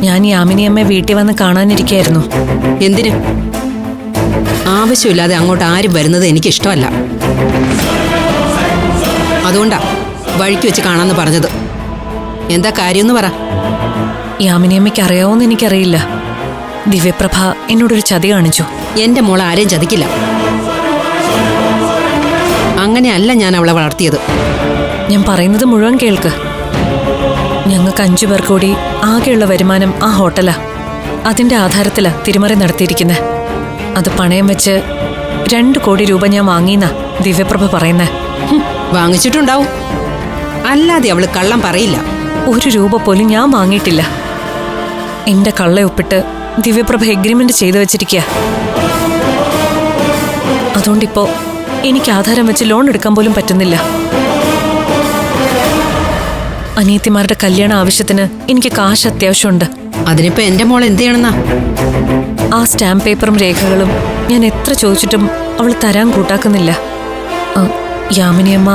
ഞാൻ യാമിനിയമ്മയെ വീട്ടിൽ വന്ന് കാണാനിരിക്കായിരുന്നു. എന്തിന്? ആവശ്യമില്ലാതെ അങ്ങോട്ട് ആരും വരുന്നത് എനിക്കിഷ്ടമല്ല. അതുകൊണ്ടാ വഴിക്ക് വെച്ച് കാണാന്ന് പറഞ്ഞത്. എന്താ കാര്യമെന്ന് പറ. യാമിനിയമ്മയ്ക്ക് അറിയാവോന്ന് എനിക്കറിയില്ല. ദിവ്യപ്രഭ എന്നോടൊരു ചതി കാണിച്ചു. എന്റെ മോൾ ആരെയും ചതിക്കില്ല. അങ്ങനെയല്ല ഞാൻ അവളെ വളർത്തിയത്. ഞാൻ പറയുന്നത് മുഴുവൻ കേൾക്ക്. ഞങ്ങൾക്ക് 5 പേർ കൂടി ആകെയുള്ള വരുമാനം ആ ഹോട്ടലാ. അതിന്റെ ആധാരത്തിലാ തിരിമറി നടത്തിയിരിക്കുന്നത്. അത് പണയം വെച്ച് 2 കോടി രൂപ ഞാൻ വാങ്ങിയെന്നാ ദിവ്യപ്രഭ പറയുന്നേ. വാങ്ങിച്ചിട്ടുണ്ടാവും, അല്ലാതെ അവള് കള്ളം പറയില്ല. 1 രൂപ പോലും ഞാൻ വാങ്ങിയിട്ടില്ല. എന്റെ കള്ളയൊപ്പിട്ട് ദിവ്യപ്രഭ എഗ്രിമെന്റ് ചെയ്തു വെച്ചിരിക്കുക. അതുകൊണ്ടിപ്പോ എനിക്ക് ആധാരം വെച്ച് ലോൺ എടുക്കാൻ പോലും പറ്റുന്നില്ല. അനിയത്തിമാരുടെ കല്യാണ ആവശ്യത്തിന് എനിക്ക് കാശ് അത്യാവശ്യമുണ്ട്. അതിനിപ്പോ എന്റെ മോൾ എന്ത് ചെയ്യണമെന്നാ? ആ സ്റ്റാമ്പ് പേപ്പറും രേഖകളും ഞാൻ എത്ര ചോദിച്ചിട്ടും അവൾ തരാൻ കൂട്ടാക്കുന്നില്ല. യാമിനിയമ്മ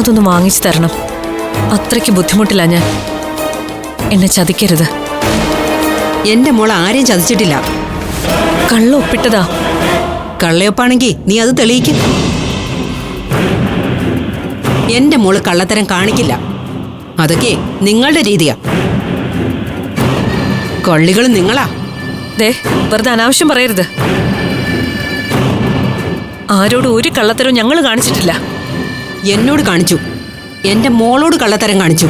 അതൊന്ന് വാങ്ങിച്ചു തരണം. അത്രയ്ക്ക് ബുദ്ധിമുട്ടില്ല ഞാൻ. എന്നെ ചതിക്കരുത്. എന്റെ മോൾ ആരെയും ചതിച്ചിട്ടില്ല. കള്ള ഒപ്പിട്ടതാ. കള്ളയൊപ്പാണെങ്കിൽ നീ അത് തെളിയിക്കും. എന്റെ മോള് കള്ളത്തരം കാണിക്കില്ല. അതൊക്കെ നിങ്ങളുടെ രീതിയാ. കള്ളികൾ നിങ്ങളാ. ദേ, വെറുതെ അനാവശ്യം പറയരുത്. ആരോടും ഒരു കള്ളത്തരവും ഞങ്ങൾ കാണിച്ചിട്ടില്ല. എന്നോട് കാണിച്ചു. എന്റെ മോളോട് കള്ളത്തരം കാണിച്ചു.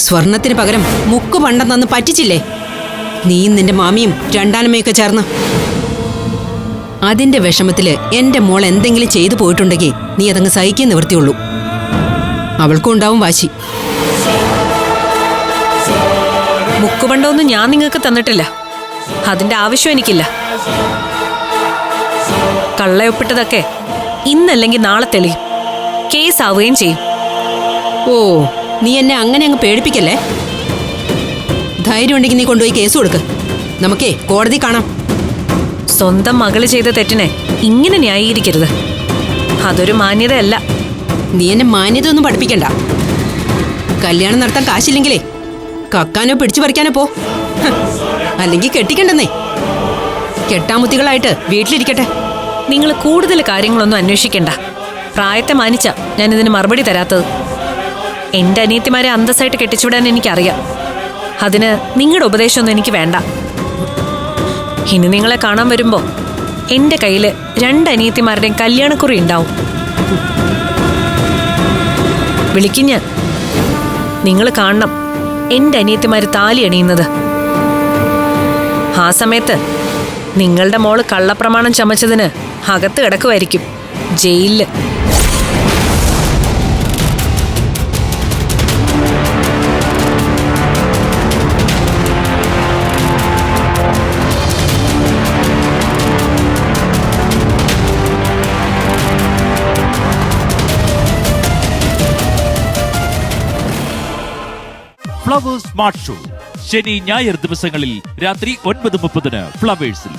സ്വർണത്തിന് പകരം മുക്ക് പണ്ടം തന്ന് പറ്റിച്ചില്ലേ നീയും നിന്റെ മാമിയും രണ്ടാനമ്മയൊക്കെ ചേർന്ന്? അതിന്റെ വിഷമത്തില് എന്റെ മോൾ എന്തെങ്കിലും ചെയ്തു പോയിട്ടുണ്ടെങ്കിൽ നീ അതങ്ങ് സഹിക്കാൻ നിവൃത്തിയുള്ളൂ. അവൾക്കും ഉണ്ടാവും വാശി. മുക്കുപണ്ടമൊന്നും ഞാൻ നിങ്ങൾക്ക് തന്നിട്ടില്ല. അതിന്റെ ആവശ്യം എനിക്കില്ല. കള്ളയൊപ്പിട്ടതൊക്കെ ഇന്നല്ലെങ്കിൽ നാളെ തെളിയും. കേസ് ആവുകയും ചെയ്യും. ഓ, നീ എന്നെ അങ്ങനെ അങ്ങ് പേടിപ്പിക്കല്ലേ. ധൈര്യം ഉണ്ടെങ്കിൽ നീ കൊണ്ടുപോയി കേസ് കൊടുക്ക്. നമുക്കേ കോടതി കാണാം. സ്വന്തം മകള് ചെയ്ത തെറ്റിനെ ഇങ്ങനെ ന്യായീകരിക്കരുത്. അതൊരു മാന്യതയല്ല. നീ എന്നെ മാന്യത ഒന്നും പഠിപ്പിക്കണ്ട. കല്യാണം നടത്താൻ കാശില്ലെങ്കിലേ കക്കാനോ പിടിച്ചു പറിക്കാനോ പോ. അല്ലെങ്കിൽ കെട്ടിക്കണ്ടെന്നേ. കെട്ടാമുത്തികളായിട്ട് വീട്ടിലിരിക്കട്ടെ. നിങ്ങൾ കൂടുതൽ കാര്യങ്ങളൊന്നും അന്വേഷിക്കണ്ട. പ്രായത്തെ മാനിച്ച ഞാനിതിന് മറുപടി തരാത്തത്. എന്റെ അനിയത്തിമാരെ അന്തസ്സായിട്ട് കെട്ടിച്ചുവിടാൻ എനിക്കറിയാം. അതിന് നിങ്ങളുടെ ഉപദേശമൊന്നും എനിക്ക് വേണ്ട. ഇനി നിങ്ങളെ കാണാൻ വരുമ്പോ എന്റെ കയ്യില് 2 അനിയത്തിമാരുടെയും കല്യാണക്കുറി ഉണ്ടാവും. വിളിക്കും ഞാൻ. നിങ്ങൾ കാണണം എന്റെ അനിയത്തിമാര് താലി അണിയുന്നത്. ആ സമയത്ത് നിങ്ങളുടെ മോള് കള്ളപ്രമാണം ചമച്ചതിന് അകത്ത് കിടക്കുമായിരിക്കും, ജയിലില്. ഫ്ലവേഴ്സ് സ്മാർട്ട് ഷോ ശനി ഞായർ ദിവസങ്ങളിൽ രാത്രി 9:30 ഫ്ലവേഴ്സിൽ.